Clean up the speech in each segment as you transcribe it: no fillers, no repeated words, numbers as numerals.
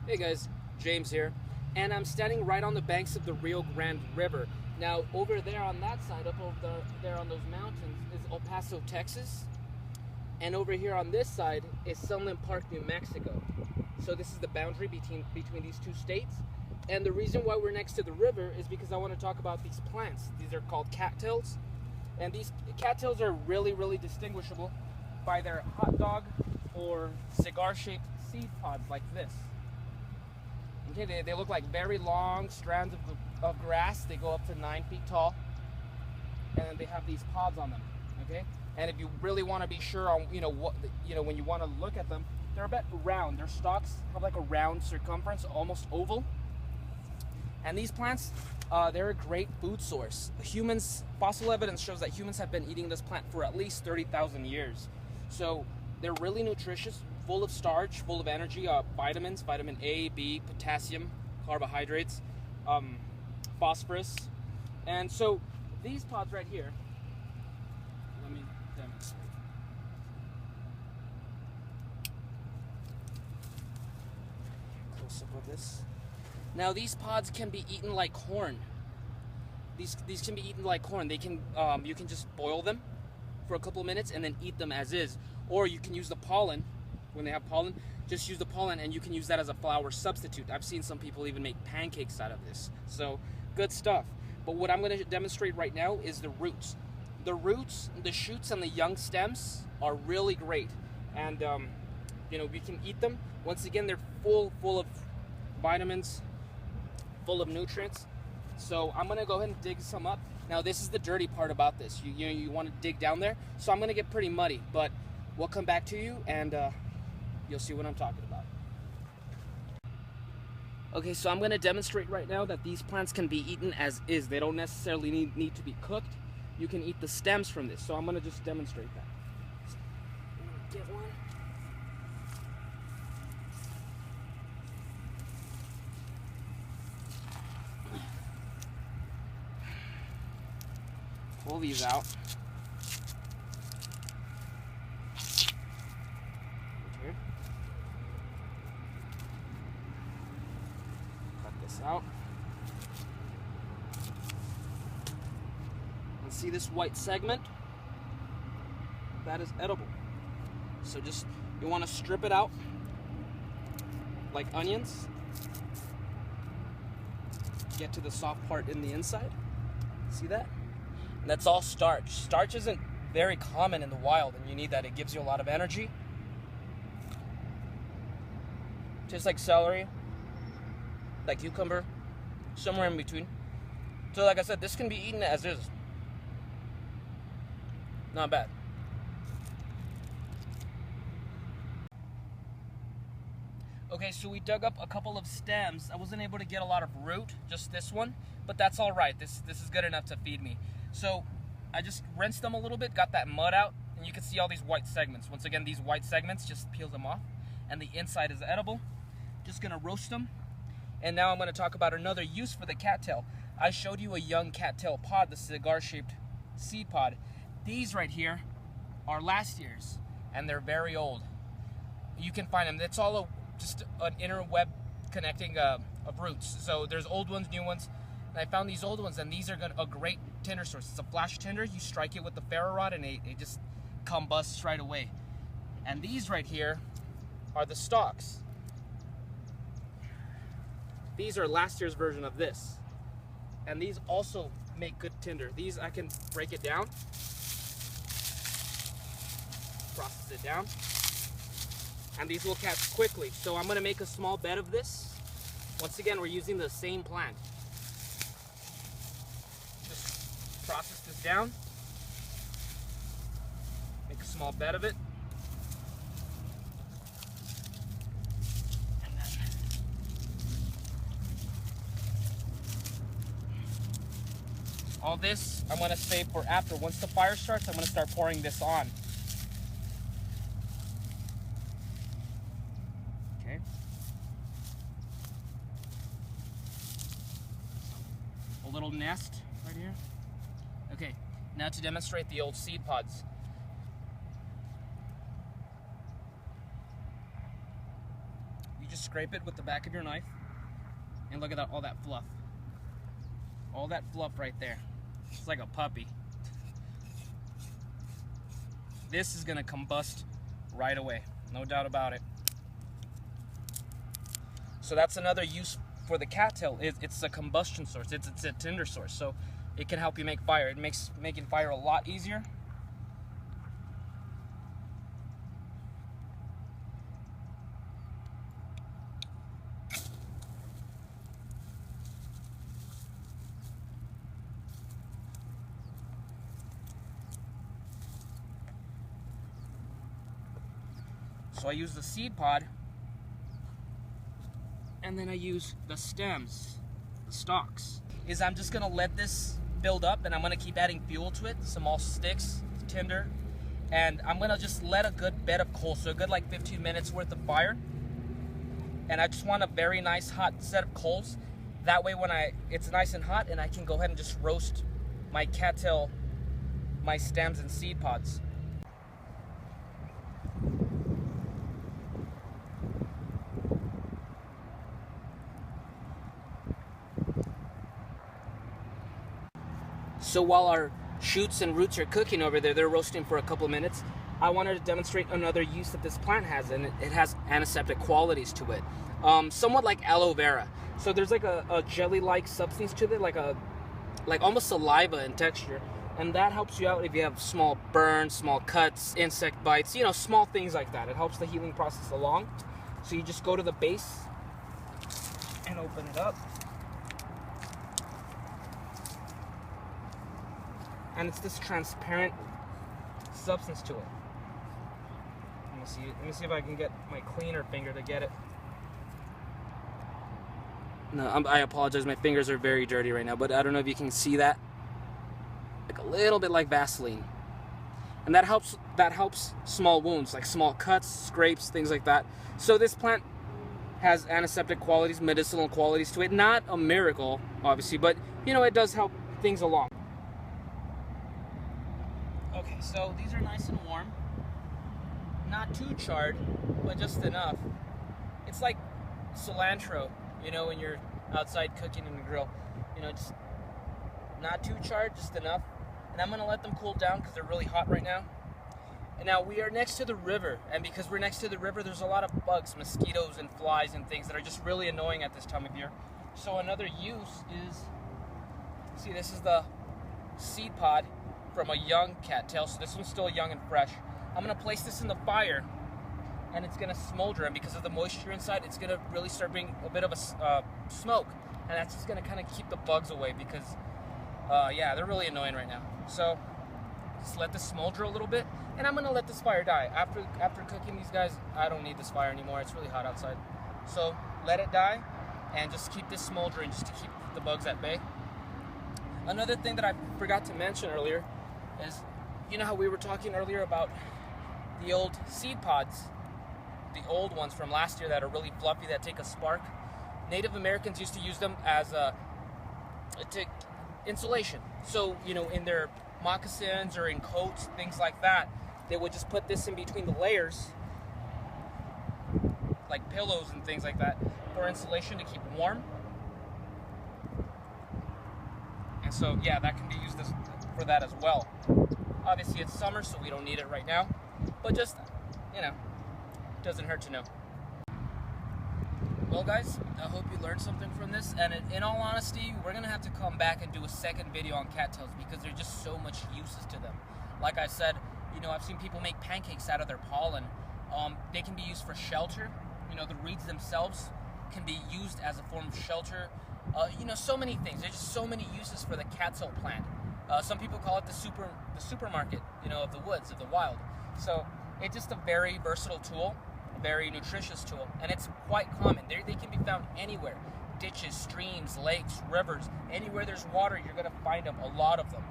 Hey guys, James here, and I'm standing right on the banks of the Rio Grande River. Now, over there on that side, up over there on those mountains, is El Paso, Texas, and over here on this side is Sunland Park, New Mexico. So this is the boundary between these two states, and the reason why we're next to the river is because I want to talk about these plants. These are called cattails, and these cattails are really distinguishable by their hot dog or cigar-shaped seed pods like this. Okay, they look like very long strands of grass. They go up to 9 feet tall, and they have these pods on them. Okay, and if you really want to be sure on when you want to look at them, they're a bit round. Their stalks have like a round circumference, almost oval. And these plants, they're a great food source. Fossil evidence shows that humans have been eating this plant for at least 30,000 years. So they're really nutritious, full of starch, full of energy, vitamins, vitamin A, B, potassium, carbohydrates, phosphorus. And so these pods right here, let me demonstrate. Close up of this. Now these pods can be eaten like corn. These can be eaten like corn. They can you can just boil them for a couple of minutes and then eat them as is, or you can use the pollen. When they have pollen, just use the pollen and you can use that as a flour substitute. I've seen some people even make pancakes out of this. So good stuff. But what I'm going to demonstrate right now is the roots. The roots, the shoots, and the young stems are really great, and we can eat them. Once again, they're full of vitamins, full of nutrients. So I'm going to go ahead and dig some up. Now this is the dirty part about this. You want to dig down there, so I'm going to get pretty muddy, but we'll come back to you and you'll see what I'm talking about. Okay, so I'm going to demonstrate right now that these plants can be eaten as is. They don't necessarily need to be cooked. You can eat the stems from this. So I'm going to just demonstrate that. Get one. Pull these out. Okay. Cut this out. And see this white segment? That is edible. So you want to strip it out like onions. Get to the soft part in the inside. See that? And that's all starch. Starch isn't very common in the wild, and you need that. It gives you a lot of energy. Tastes like celery, like cucumber, somewhere in between. So like I said, this can be eaten as is. Not bad. Okay, so we dug up a couple of stems. I wasn't able to get a lot of root, just this one, but that's all right. This is good enough to feed me. So I just rinsed them a little bit, got that mud out, and you can see all these white segments. Once again, these white segments, just peel them off, and the inside is edible. Just gonna roast them. And now I'm gonna talk about another use for the cattail. I showed you a young cattail pod, the cigar-shaped seed pod. These right here are last year's, and they're very old. You can find them. It's all just an inner web connecting of roots. So there's old ones, new ones. And I found these old ones, and these are a great tinder source. It's a flash tinder. You strike it with the ferro rod, and it just combusts right away. And these right here are the stalks. These are last year's version of this. And these also make good tinder. These, I can break it down, process it down, and these will catch quickly. So I'm gonna make a small bed of this. Once again, we're using the same plant. Just process this down, make a small bed of it. And then all this I'm gonna save for after. Once the fire starts, I'm gonna start pouring this on. Okay. A little nest right here. Okay, now to demonstrate the old seed pods. just scrape it with the back of your knife, and look at that, all that fluff. All that fluff right there. It's like a puppy. This is gonna combust right away, no doubt about it. So that's another use for the cattail. It's a combustion source. It's a tinder source. So it can help you make fire. It makes making fire a lot easier. So I use the seed pod, and then I use the stems, the stalks. I'm just gonna let this build up, and I'm gonna keep adding fuel to it, some more sticks, tinder, and I'm gonna just let a good bed of coal, so a good like 15 minutes worth of fire. And I just want a very nice hot set of coals. That way when it's nice and hot, and I can go ahead and just roast my cattail, my stems and seed pods. So while our shoots and roots are cooking over there, they're roasting for a couple of minutes, I wanted to demonstrate another use that this plant has, and it has antiseptic qualities to it. Somewhat like aloe vera. So there's like a jelly-like substance to it, like almost saliva in texture. And that helps you out if you have small burns, small cuts, insect bites, you know, small things like that. It helps the healing process along. So you just go to the base and open it up. And it's this transparent substance to it. Let me see if I can get my cleaner finger to get it. No, I apologize. My fingers are very dirty right now, but I don't know if you can see that. Like a little bit like Vaseline. And that helps small wounds, like small cuts, scrapes, things like that. So this plant has antiseptic qualities, medicinal qualities to it. Not a miracle, obviously, but you know, it does help things along. Okay, so these are nice and warm. Not too charred, but just enough. It's like cilantro, you know, when you're outside cooking in the grill. You know, just not too charred, just enough. And I'm gonna let them cool down because they're really hot right now. And now we are next to the river, and because we're next to the river, there's a lot of bugs, mosquitoes and flies and things that are just really annoying at this time of year. So another use is, see, this is the seed pod from a young cattail, so this one's still young and fresh. I'm gonna place this in the fire, and it's gonna smolder, and because of the moisture inside, it's gonna really start bringing a bit of a smoke, and that's just gonna kind of keep the bugs away because, yeah, they're really annoying right now. So just let this smolder a little bit, and I'm gonna let this fire die. After cooking these guys, I don't need this fire anymore. It's really hot outside, so let it die, and just keep this smoldering just to keep the bugs at bay. Another thing that I forgot to mention earlier is, you know how we were talking earlier about the old seed pods, the old ones from last year that are really fluffy, that take a spark? Native Americans used to use them as insulation. So, you know, in their moccasins or in coats, things like that, they would just put this in between the layers, like pillows and things like that, for insulation to keep warm. And so, yeah, that can be used for that as well. Obviously, it's summer, so we don't need it right now. But just, you know, doesn't hurt to know. Well, guys, I hope you learned something from this. And in all honesty, we're going to have to come back and do a second video on cattails because there's just so much uses to them. Like I said, you know, I've seen people make pancakes out of their pollen. They can be used for shelter. You know, the reeds themselves can be used as a form of shelter. You know, so many things. There's just so many uses for the cattail plant. Some people call it the supermarket, you know, of the woods, of the wild. So it's just a very versatile tool, a very nutritious tool, and it's quite common. They can be found anywhere. Ditches, streams, lakes, rivers, anywhere there's water, you're gonna find them, a lot of them.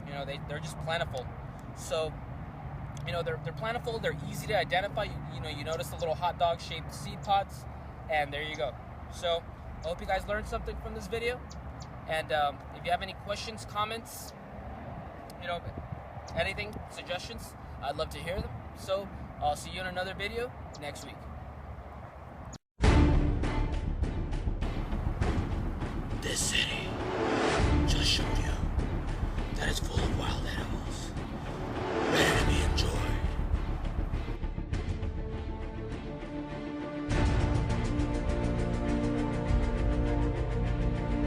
You know, they're just plentiful. So, you know, they're plentiful, they're easy to identify. You know, you notice the little hot dog shaped seed pods, and there you go. So, I hope you guys learned something from this video. And if you have any questions, comments, you know, anything, suggestions, I'd love to hear them. So I'll see you in another video next week. the city.